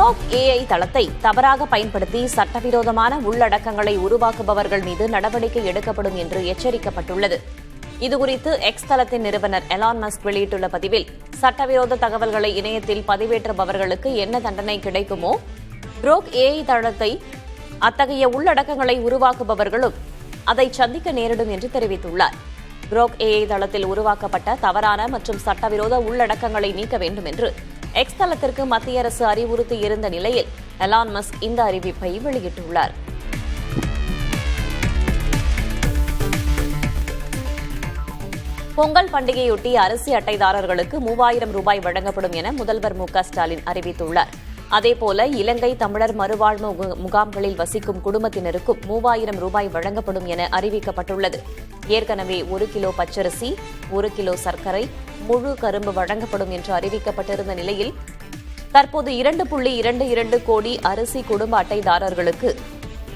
குரோக் AI தளத்தை தவறாக பயன்படுத்தி சட்டவிரோதமான உள்ளடக்கங்களை உருவாக்குபவர்கள் மீது நடவடிக்கை எடுக்கப்படும் என்று எச்சரிக்கப்பட்டுள்ளது. இதுகுறித்து எக்ஸ் தளத்தின் நிறுவனர் எலான் மஸ்க் வெளியிட்டுள்ள பதிவில், சட்டவிரோத தகவல்களை இணையத்தில் பதிவேற்றுபவர்களுக்கு என்ன தண்டனை கிடைக்குமோ, குரோக் ஏஐ தளத்தை அத்தகைய உள்ளடக்கங்களை உருவாக்குபவர்களும் அதை சந்திக்க நேரிடும் என்று தெரிவித்துள்ளார். குரோக் ஏஐ தளத்தில் உருவாக்கப்பட்ட தவறான மற்றும் சட்டவிரோத உள்ளடக்கங்களை நீக்க வேண்டும் என்று எக்ஸ் தளத்திற்கு மத்திய அரசு அறிவுறுத்தி இருந்த நிலையில் எலான் மஸ்க் இந்த அறிவிப்பை வெளியிட்டுள்ளார். பொங்கல் பண்டிகையொட்டி அரிசி அட்டைதாரர்களுக்கு 3000 ரூபாய் வழங்கப்படும் என முதல்வர் மு.க.ஸ்டாலின் அறிவித்துள்ளார். அதேபோல இலங்கை தமிழர் மறுவாழ்வு முகாம்களில் வசிக்கும் குடும்பத்தினருக்கும் 3000 ரூபாய் வழங்கப்படும் என அறிவிக்கப்பட்டுள்ளது. ஏற்கனவே 1 கிலோ பச்சரிசி, 1 கிலோ சர்க்கரை, முழு கரும்பு வழங்கப்படும் என்று அறிவிக்கப்பட்டிருந்த நிலையில் தற்போது 2.22 கோடி அரிசி குடும்ப அட்டைதாரர்களுக்கு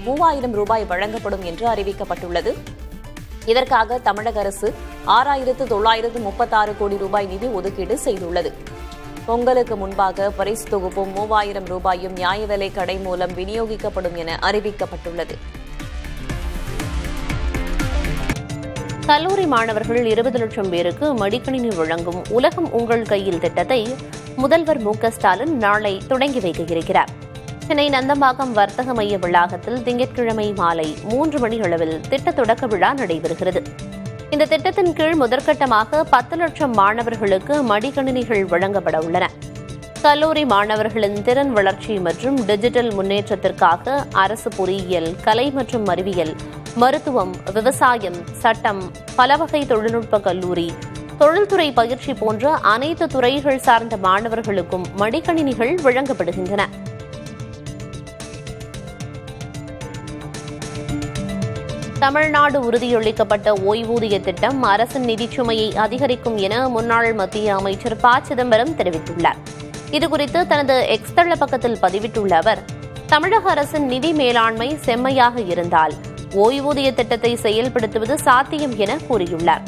3000 ரூபாய் வழங்கப்படும் என்று அறிவிக்கப்பட்டுள்ளது. இதற்காக தமிழக அரசு 6936 கோடி ரூபாய் நிதி ஒதுக்கீடு செய்துள்ளது. பொங்கலுக்கு முன்பாக பரிசு தொகுப்பும் 3000 ரூபாயும் நியாய விலை கடை மூலம் விநியோகிக்கப்படும் என அறிவிக்கப்பட்டுள்ளது. கல்லூரி மாணவர்கள் 20 லட்சம் பேருக்கு மடிக்கணினி வழங்கும் உலகம் உங்கள் கையில் திட்டத்தை முதல்வர் மு.க.ஸ்டாலின் நாளை தொடங்கி வைக்க இருக்கிறார். சென்னை நந்தம்பாக்கம் வர்த்தக மைய வளாகத்தில் திங்கட்கிழமை மாலை 3 மணி அளவில் திட்ட தொடக்க விழா நடைபெறுகிறது. இந்த திட்டத்தின் கீழ் முதற்கட்டமாக 10 லட்சம் மாணவர்களுக்கு மடிக்கணினிகள் வழங்கப்பட உள்ளன. கல்லூரி மாணவர்களின் திறன் வளர்ச்சி மற்றும் டிஜிட்டல் முன்னேற்றத்திற்காக அரசு பொறியியல், கலை மற்றும் அறிவியல், மருத்துவம், விவசாயம், சட்டம், பலவகை தொழில்நுட்ப கல்லூரி, தொழில்துறை பயிற்சி போன்ற அனைத்து துறைகள் சார்ந்த மாணவர்களுக்கும் மடிக்கணினிகள் வழங்கப்படுகின்றன. தமிழ்நாடு உறுதியளிக்கப்பட்ட ஓய்வூதிய திட்டம் அரசின் நிதிச்சுமையை அதிகரிக்கும் என முன்னாள் மத்திய அமைச்சர் ப. சிதம்பரம் தெரிவித்துள்ளார். இதுகுறித்து தனது எக்ஸ் தள பக்கத்தில் பதிவிட்டுள்ள அவர், தமிழக அரசின் நிதி மேலாண்மை செம்மையாக இருந்தால் ஓய்வூதிய திட்டத்தை செயல்படுத்துவது சாத்தியம் என கூறியுள்ளார்.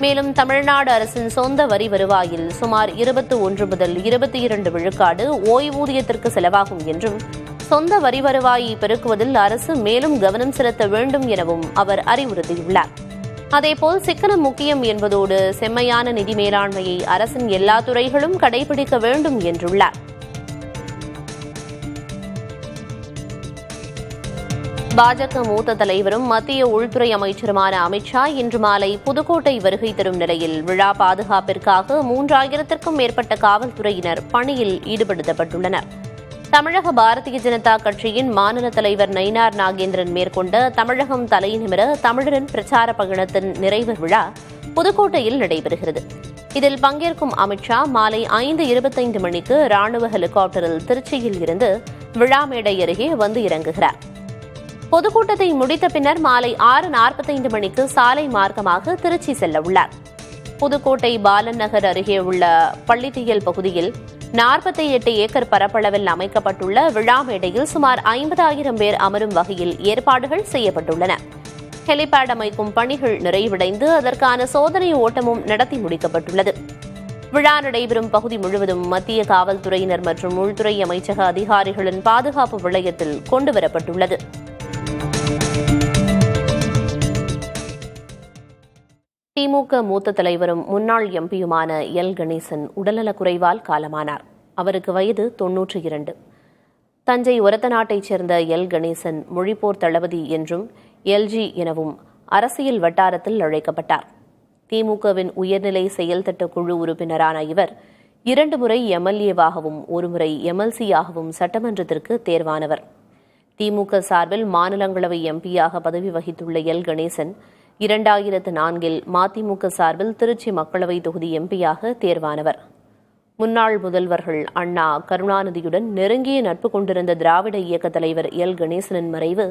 மேலும் தமிழ்நாடு அரசின் சொந்த வரி வருவாயில் சுமார் 21 முதல் 22 விழுக்காடு ஓய்வூதியத்திற்கு செலவாகும் என்றும், சொந்த வரி வருவாயை பெருக்குவதில் அரசு மேலும் கவனம் செலுத்த வேண்டும் எனவும் அவர் அறிவுறுத்தியுள்ளார். அதேபோல் சிக்கனம் முக்கியம் என்பதோடு செம்மையான நிதி மேலாண்மையை அரசின் எல்லா துறைகளும் கடைபிடிக்க வேண்டும் என்றுள்ளார். பாஜக மூத்த தலைவரும் மத்திய உள்துறை அமைச்சருமான அமித்ஷா இன்று மாலை புதுக்கோட்டை வருகை தரும் நிலையில் விழா பாதுகாப்பிற்காக 3000த்திற்கும் மேற்பட்ட காவல்துறையினர் பணியில் ஈடுபடுத்தப்பட்டுள்ளனர். தமிழக பாரதிய ஜனதா கட்சியின் மாநில தலைவர் நயினார் நாகேந்திரன் மேற்கொண்ட தமிழகம் தலைநிமிர தமிழரின் பிரச்சார பயணத்தின் நிறைவு விழா புதுக்கோட்டையில் நடைபெறுகிறது. இதில் பங்கேற்கும் அமித்ஷா மாலை 5:25 மணிக்கு ராணுவ ஹெலிகாப்டரில் திருச்சியில் இருந்து விழா மேடை அருகே வந்து இறங்குகிறார். பொதுக்கூட்டத்தை முடித்த பின்னர் மாலை 6:45 மணிக்கு சாலை மார்க்கமாக திருச்சி செல்ல உள்ளார். புதுக்கோட்டை பாலன் நகர் அருகே உள்ள பள்ளித்தியல் பகுதியில் 48 ஏக்கர் பரப்பளவில் அமைக்கப்பட்டுள்ள விழா மேடையில் சுமார் 50,000 பேர் அமரும் வகையில் ஏற்பாடுகள் செய்யப்பட்டுள்ளன. ஹெலிபேட் அமைக்கும் பணிகள் நிறைவடைந்து அதற்கான சோதனை ஓட்டமும் நடத்தி முடிக்கப்பட்டுள்ளது. விழா நடைபெறும் பகுதி முழுவதும் மத்திய காவல்துறையினர் மற்றும் உள்துறை அமைச்சக அதிகாரிகளின் பாதுகாப்பு வளையத்தில் கொண்டுவரப்பட்டுள்ளது. திமுக மூத்த தலைவரும் முன்னாள் எம்பியுமான எல். கணேசன் உடல்நலக்குறைவால் காலமானார். அவருக்கு வயது 92. தஞ்சை ஒரத்தநாட்டைச் சேர்ந்த எல். கணேசன் மொழிப்போர் தளபதி என்றும் எல்ஜி எனவும் அரசியல் வட்டாரத்தில் அழைக்கப்பட்டார். திமுகவின் உயர்நிலை செயல்திட்ட குழு உறுப்பினரான இவர் 2 முறை எம்எல்ஏவாகவும் 1 முறை எம்எல்சியாகவும் சட்டமன்றத்திற்கு தேர்வானவர். திமுக சார்பில் மாநிலங்களவை எம்பியாக பதவி வகித்துள்ள எல். கணேசன் 2004இல் மதிமுக சார்பில் திருச்சி மக்களவை தொகுதி எம்பியாக தேர்வானவர். முன்னாள் முதல்வர்கள் அண்ணா, கருணாநிதியுடன் நெருங்கிய நட்பு கொண்டிருந்த திராவிட இயக்க தலைவர் எல். கணேசனின் மறைவு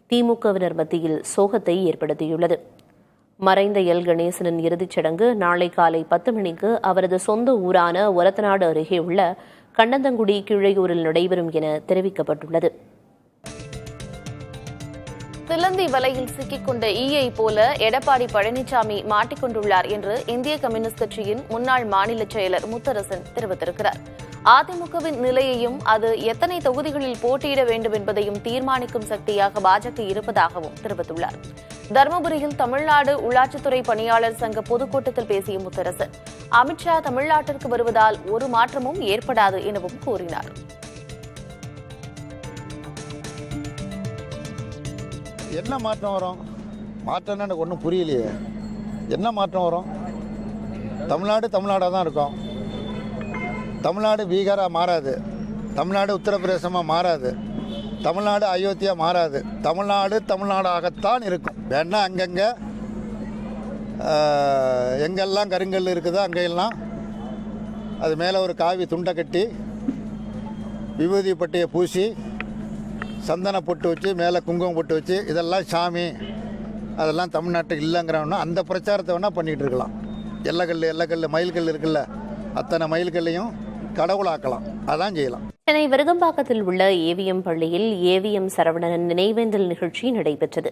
திமுகவினர் மத்தியில் சோகத்தை ஏற்படுத்தியுள்ளது. மறைந்த எல். கணேசனின் இறுதிச் சடங்கு நாளை காலை 10 மணிக்கு அவரது சொந்த ஊரான ஒரத்தநாடு அருகே உள்ள கண்ணந்தங்குடி கீழையூரில் நடைபெறும் என தெரிவிக்கப்பட்டுள்ளது. சிலந்தி வலையில் சிக்கிக்கொண்ட ஈயை போல எடப்பாடி பழனிசாமி மாட்டிக்கொண்டுள்ளார் என்று இந்திய கம்யூனிஸ்ட் கட்சியின் முன்னாள் மாநில செயலர் முத்தரசன் தெரிவித்திருக்கிறார். அதிமுகவின் நிலையையும் அது எத்தனை தொகுதிகளில் போட்டியிட வேண்டும் என்பதையும் தீர்மானிக்கும் சக்தியாக பாஜக இருப்பதாகவும் தெரிவித்துள்ளார். தருமபுரியில் தமிழ்நாடு உள்ளாட்சித்துறை பணியாளர் சங்க பொதுக்கூட்டத்தில் பேசிய முத்தரசன், அமித்ஷா தமிழ்நாட்டிற்கு வருவதால் ஒரு மாற்றமும் ஏற்படாது எனவும் கூறினார். என்ன மாற்றம் வரும்? மாற்றம்னா எனக்கு ஒன்றும் புரியலையே. என்ன மாற்றம் வரும்? தமிழ்நாடாக தான் இருக்கும். தமிழ்நாடு பீகாராக மாறாது, தமிழ்நாடு உத்தரப்பிரதேசமாக மாறாது, தமிழ்நாடு அயோத்தியா மாறாது. தமிழ்நாடாகத்தான் இருக்கும். வேணா அங்கங்கே எங்கெல்லாம் கருங்கல் இருக்குதோ அங்கெல்லாம் அது மேலே ஒரு காவி துண்டை கட்டி விபூதி பட்டியை பூசி சந்தன பொட்டு வச்சு மேலே குங்குமம் பொட்டு வச்சு இதெல்லாம் சாமி அதெல்லாம் தமிழ்நாட்டுக்கு இல்லைங்கிறவனா அந்த பிரச்சாரத்தை வேணால் பண்ணிகிட்டு இருக்கலாம். எல்லக்கல் மயில்கல் இருக்குல்ல, அத்தனை மயில்கல்லையும் கடவுளாக்கலாம். அதான் செய்யலாம். சென்னை விருகம்பாக்கத்தில் உள்ள ஏவிஎம் பள்ளியில் ஏவிஎம் சரவணன் நினைவேந்தல் நிகழ்ச்சி நடைபெற்றது.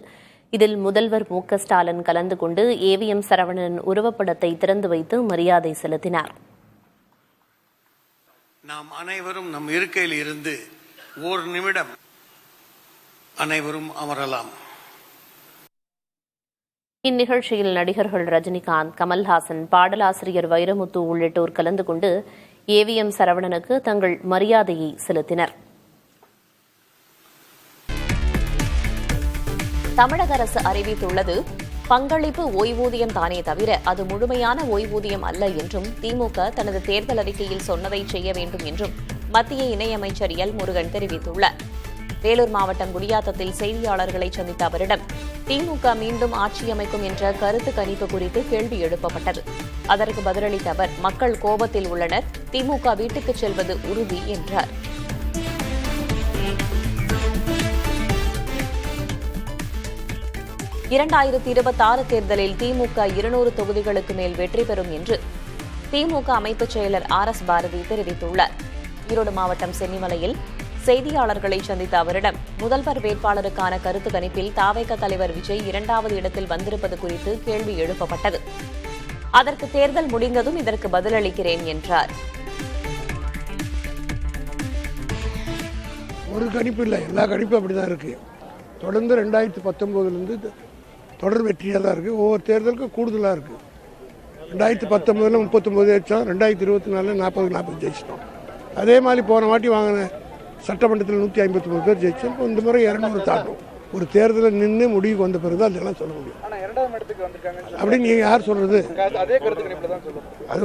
இதில் முதல்வர் மு.க. ஸ்டாலின் கலந்து கொண்டு ஏவிஎம் சரவணன் உருவப்படத்தை திறந்து வைத்து மரியாதை செலுத்தினார். நாம் அனைவரும் நம் இருக்கையில் இருந்து ஒரு நிமிடம் அனைவரும் அமரலாம். இந்நிகழ்ச்சியில் நடிகர்கள் ரஜினிகாந்த், கமல்ஹாசன், பாடலாசிரியர் வைரமுத்து உள்ளிட்டோர் கலந்து கொண்டு ஏவிஎம் சரவணனுக்கு தங்கள் மரியாதையை செலுத்தினர். தமிழக அரசு அறிவித்துள்ளது பங்களிப்பு ஓய்வூதியம் தானே தவிர அது முழுமையான ஓய்வூதியம் அல்ல என்றும் திமுக தனது தேர்தல் அறிக்கையில் சொன்னதை செய்ய வேண்டும் என்றும் மத்திய இணையமைச்சர் எல் முருகன் தெரிவித்துள்ளார். வேலூர் மாவட்டம் குடியாத்தத்தில் செய்தியாளர்களை சந்தித்த அவரிடம் திமுக மீண்டும் ஆட்சி அமைக்கும் என்ற கருத்து கணிப்பு குறித்து கேள்வி எழுப்பப்பட்டது. அதற்கு பதிலளித்த அவர், மக்கள் கோபத்தில் உள்ளனர், திமுக வீட்டுக்கு செல்வது உறுதி என்றார். (2026) தேர்தலில் திமுக 200 தொகுதிகளுக்கு மேல் வெற்றி பெறும் என்று திமுக அமைப்புச் செயலர் RS பாரதி தெரிவித்துள்ளார். ஈரோடு மாவட்டம் சென்னிமலையில் செய்தியாளர்களை சந்தித்த அவரிடம் முதல்வர் வேட்பாளருக்கான கருத்து கணிப்பில் தாவேக தலைவர் விஜய் 2வது இடத்தில் வந்திருப்பது குறித்து கேள்வி எழுப்பப்பட்டது. அதற்கு தேர்தல் முடிந்ததும் இதற்கு பதிலளிக்கிறேன் என்றார். ஒரு கணிப்பு இல்லை, எல்லா கணிப்பும் அப்படிதான் இருக்கு. தொடர்ந்து 2019 தொடர் வெற்றியாக தான் இருக்கு. ஒவ்வொரு தேர்தலுக்கும் கூடுதலாக இருக்கு. 2019 39 ஜெயிச்சோம், 2024 40 ஜெயிச்சிட்டோம். அதே மாதிரி போன வாட்டி வாங்கின சட்டமன்றத்தில் 153 பேர் ஜெயிச்சோம். இப்போ இந்த முறை 200 தாண்டும். ஒரு தேர்தலில் நின்று முடிவுக்கு வந்த பிறகு தான் அதெல்லாம் சொல்ல முடியும். அப்படின்னு நீங்கள் யார் சொல்றது? அது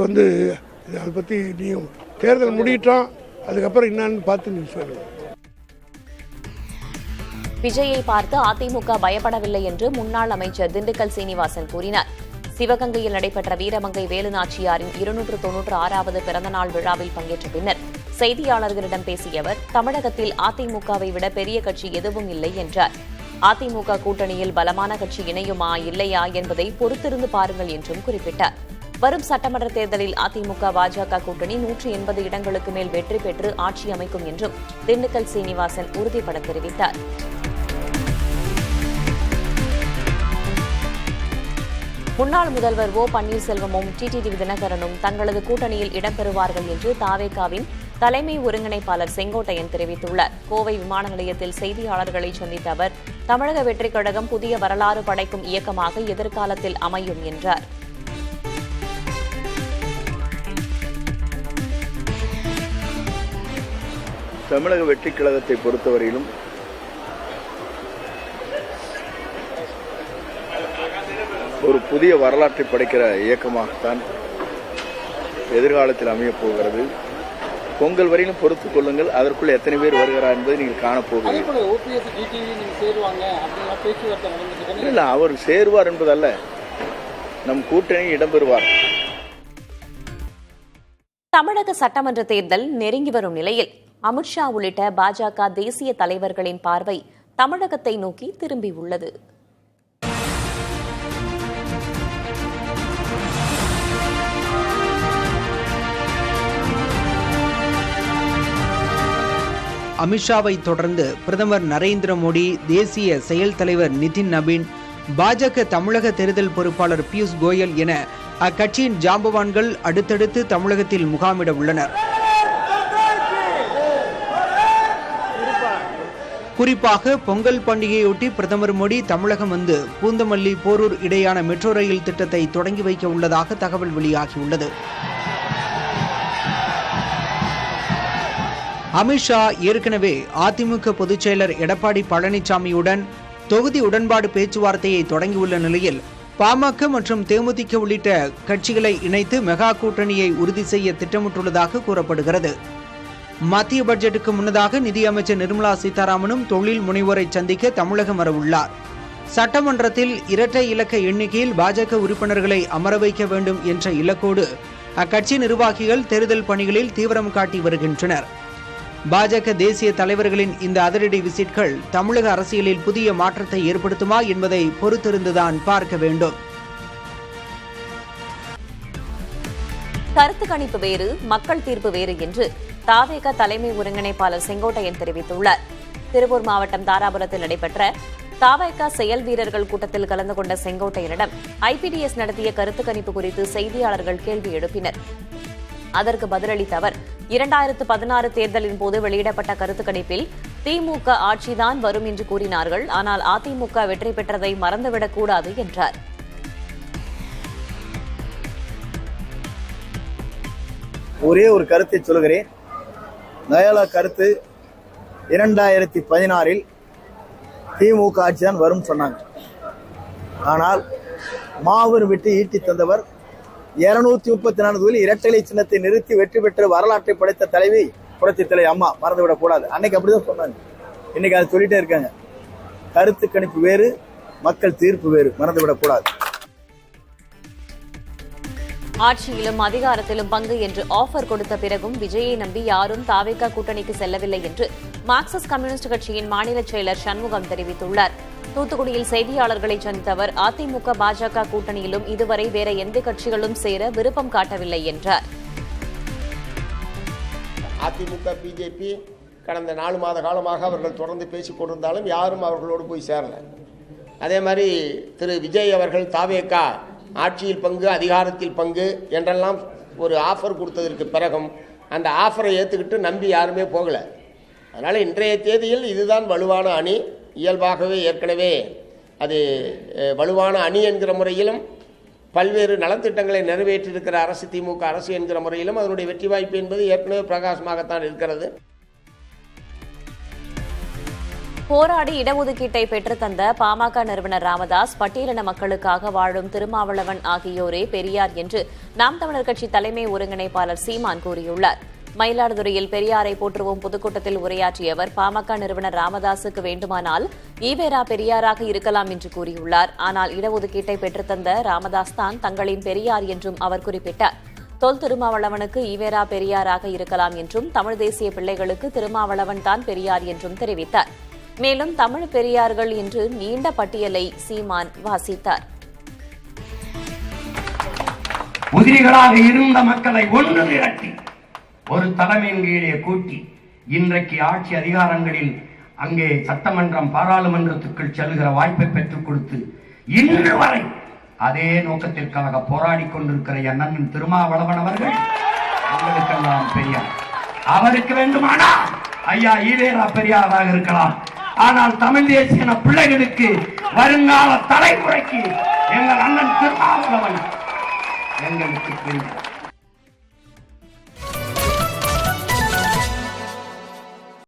அதை பற்றி நீங்கள் தேர்தல் முடியிட்டோம், அதுக்கப்புறம் என்னன்னு பார்த்து நீங்கள் சொல்லுங்கள். விஜயை பார்த்து அதிமுக பயப்படவில்லை என்று முன்னாள் அமைச்சர் திண்டுக்கல் சீனிவாசன் கூறினார். சிவகங்கையில் நடைபெற்ற வீரமங்கை வேலுநாச்சியாரின் 296வது பிறந்தநாள் விழாவில் பங்கேற்ற பின்னர் செய்தியாளர்களிடம் பேசிய அவர், தமிழகத்தில் அதிமுகவை விட பெரிய கட்சி எதுவும் இல்லை என்றார். அதிமுக கூட்டணியில் பலமான கட்சி இணையுமா இல்லையா என்பதை பொறுத்திருந்து பாருங்கள் என்றும் குறிப்பிட்டார். வரும் சட்டமன்ற தேர்தலில் அதிமுக பாஜக கூட்டணி 180 இடங்களுக்கு மேல் வெற்றி பெற்று ஆட்சி அமைக்கும் என்றும் திண்டுக்கல் சீனிவாசன் உறுதிபட தெரிவித்தார். முன்னாள் முதல்வர் ஓ பன்னீர்செல்வமும் டிடிவி தினகரனும் தங்களது கூட்டணியில் இடம்பெறுவார்கள் என்று தாவேகாவின் தலைமை ஒருங்கிணைப்பாளர் செங்கோட்டையன் தெரிவித்துள்ளார். கோவை விமான நிலையத்தில் செய்தியாளர்களை சந்தித்த அவர், தமிழக வெற்றிக் கழகம் புதிய வரலாறு படைக்கும் இயக்கமாக எதிர்காலத்தில் அமையும் என்றார். தமிழக வெற்றிக் கழகத்தை பொறுத்தவரையிலும் ஒரு புதிய வரலாற்றை படைக்கிற இயக்கமாகத்தான் எதிர்காலத்தில் அமையப் போகிறது. பொங்கல் வரையிலும் பொறுத்துக் கொள்ளுங்கள், அதற்குள் எத்தனை பேர் வருகிறார் என்பதை நீங்கள் காணப்போகிறீர்கள். இல்லை, அவர் சேருவார் என்பதல்ல, நம் கூட்டணி இடம்பெறுவார். தமிழக சட்டமன்ற தேர்தல் நெருங்கி வரும் நிலையில் அமித்ஷா உள்ளிட்ட பாஜக தேசிய தலைவர்களின் பார்வை தமிழகத்தை நோக்கி திரும்பியுள்ளது. அமித்ஷாவை தொடர்ந்து பிரதமர் நரேந்திர மோடி, தேசிய செயல் தலைவர் நிதின் நபீன், பாஜக தமிழக தேர்தல் பொறுப்பாளர் பியூஷ் கோயல் என அக்கட்சியின் ஜாம்பவான்கள் அடுத்தடுத்து தமிழகத்தில் முகாமிட உள்ளனர். குறிப்பாக பொங்கல் பண்டிகையொட்டி பிரதமர் மோடி தமிழகம் வந்து பூந்தமல்லி போரூர் இடையான மெட்ரோ ரயில் திட்டத்தை தொடங்கி வைக்க உள்ளதாக தகவல் வெளியாகியுள்ளது. அமித்ஷா ஏற்கனவே அதிமுக பொதுச் செயலர் எடப்பாடி பழனிசாமியுடன் தொகுதி உடன்பாடு பேச்சுவார்த்தையை தொடங்கியுள்ள நிலையில் பாமக மற்றும் தேமுதிக உள்ளிட்ட கட்சிகளை இணைத்து மெகா கூட்டணியை உறுதி செய்ய திட்டமிட்டுள்ளதாக கூறப்படுகிறது. மத்திய பட்ஜெட்டுக்கு முன்னதாக நிதியமைச்சர் நிர்மலா சீதாராமனும் தொழில் முனைவோரை சந்திக்க தமிழகம் வரவுள்ளார். சட்டமன்றத்தில் இரட்டை இலக்க எண்ணிக்கையில் பாஜக உறுப்பினர்களை அமர வைக்க வேண்டும் என்ற இலக்கோடு அக்கட்சி நிர்வாகிகள் தேர்தல் பணிகளில் தீவிரம் காட்டி வருகின்றனர். பாஜக தேசிய தலைவர்களின் இந்த அதிரடி விசிட்கள் தமிழக அரசியலில் புதிய மாற்றத்தை ஏற்படுத்துமா என்பதை பொறுத்திருந்துதான் பார்க்க வேண்டும். கருத்து கணிப்பு வேறு, மக்கள் தீர்ப்பு வேறு என்று தாவேக தலைமை ஒருங்கிணைப்பாளர் செங்கோட்டையன் தெரிவித்துள்ளார். திருப்பூர் மாவட்டம் தாராபுரத்தில் நடைபெற்ற தாவேக செயல் வீரர்கள் கூட்டத்தில் கலந்து கொண்ட செங்கோட்டையனிடம் ஐபிடிஎஸ் நடத்திய கருத்து கணிப்பு குறித்து செய்தியாளர்கள் கேள்வி எழுப்பினர். அதற்கு பதிலளித்த அவர், 2016 தேர்தலின் போது வெளியிடப்பட்ட கருத்து கணிப்பில் திமுக ஆட்சிதான் வரும் என்று கூறினார்கள். ஆனால் அதிமுக வெற்றி பெற்றதை மறந்துவிடக் கூடாது என்றார். ஒரே ஒரு கருத்தை சொல்கிறேன். நயலா கருத்து 2016 திமுக ஆட்சிதான் வரும் சொன்னாங்க. ஆனால் மாபெரும் வெற்றி ஈட்டி தந்தவர் 234 தொகுதியில் இரட்டை சின்னத்தை நிறுத்தி வெற்றி பெற்ற வரலாற்றை படைத்த தலைவி புரட்சி தலைவி அம்மா, மறந்துவிடக் கூடாது. அன்னைக்கு அப்படிதான் சொன்னாங்க, இன்னைக்கு அதை சொல்லிட்டே இருக்காங்க. கருத்து கணிப்பு வேறு, மக்கள் தீர்ப்பு வேறு, மறந்துவிடக் கூடாது. ஆட்சியிலும் அதிகாரத்திலும் பங்கு என்று ஆஃபர் கொடுத்த பிறகும் விஜயை நம்பி யாரும் தாவேகா கூட்டணிக்கு செல்லவில்லை என்று மார்க்சிஸ்ட் கம்யூனிஸ்ட் கட்சியின் மாநில செயலர் சண்முகம் தெரிவித்துள்ளார். தூத்துக்குடியில் செய்தியாளர்களை சந்தித்த அவர், அதிமுக பாஜக கூட்டணியிலும் இதுவரை வேற எந்த கட்சிகளும் சேர விருப்பம் காட்டவில்லை என்றார். அதிமுக பிஜேபி கடந்த 4 மாத காலமாக அவர்கள் தொடர்ந்து பேசிக் கொண்டிருந்தாலும் யாரும் அவர்களோடு போய் சேரல. அதே மாதிரி திரு விஜய் அவர்கள் தாவேகா ஆட்சியில் பங்கு, அதிகாரத்தில் பங்கு என்றெல்லாம் ஒரு ஆஃபர் கொடுத்ததற்கு பிறகும் அந்த ஆஃபரை ஏற்றுக்கிட்டு நம்பி யாருமே போகல. அதனால் இன்றைய தேதியில் இதுதான் வலுவான அணி. இயல்பாகவே ஏற்கனவே அது வலுவான அணி என்கிற முறையிலும் பல்வேறு நலத்திட்டங்களை நிறைவேற்றியிருக்கிற அரசு திமுக அரசு என்கிற முறையிலும் அதனுடைய வெற்றி வாய்ப்பு என்பது ஏற்கனவே பிரகாசமாகத்தான் இருக்கிறது. போராடி இடஒதுக்கீட்டை பெற்றுத்தந்த பாமக நிறுவனர் ராமதாஸ், பட்டியலின மக்களுக்காக வாழும் திருமாவளவன் ஆகியோரே பெரியார் என்று நாம் தமிழர் கட்சி தலைமை ஒருங்கிணைப்பாளர் சீமான் கூறியுள்ளார். மயிலாடுதுறையில் பெரியாரை போற்றுவோம் பொதுக்கூட்டத்தில் உரையாற்றிய அவர், பாமக நிறுவனர் ராமதாசுக்கு வேண்டுமானால் ஈவேரா பெரியாராக இருக்கலாம் என்று கூறியுள்ளார். ஆனால் இடஒதுக்கீட்டை பெற்றுத்தந்த ராமதாஸ் தான் தங்களின் பெரியார் என்றும் அவர் குறிப்பிட்டார். தொல் திருமாவளவனுக்கு ஈவேரா பெரியாராக இருக்கலாம் என்றும், தமிழ் தேசிய பிள்ளைகளுக்கு திருமாவளவன் தான் பெரியார் என்றும் தெரிவித்தார். மேலும் தமிழ் பெரியார்கள் என்று நீண்ட பட்டியலை சீமான் வாசித்தார். உதிரிகளாக இருந்த மக்களை ஒன்று திரட்டி ஒரு தலைமையின் கீழே கூட்டி இன்றைக்கு ஆட்சி அதிகாரங்களில் அங்கே சட்டமன்றம் பாராளுமன்றத்துக்குள் செல்கிற வாய்ப்பை பெற்றுக் கொடுத்து இன்று வரை அதே நோக்கத்திற்காக போராடி கொண்டிருக்கிற அண்ணன் திருமாவளவன் அவர்கள் அவர்களுக்கெல்லாம் பெரியார். அவருக்கு வேண்டுமானால் ஐயா ஈவேரா பெரியாராக இருக்கலாம். ஆனால் தமிழ் தேசிய பிள்ளைகளுக்கு, வருங்கால தலைமுறைக்கு எங்கள் அண்ணன் திருமாவளவன் எங்களுக்கு பெரியார்.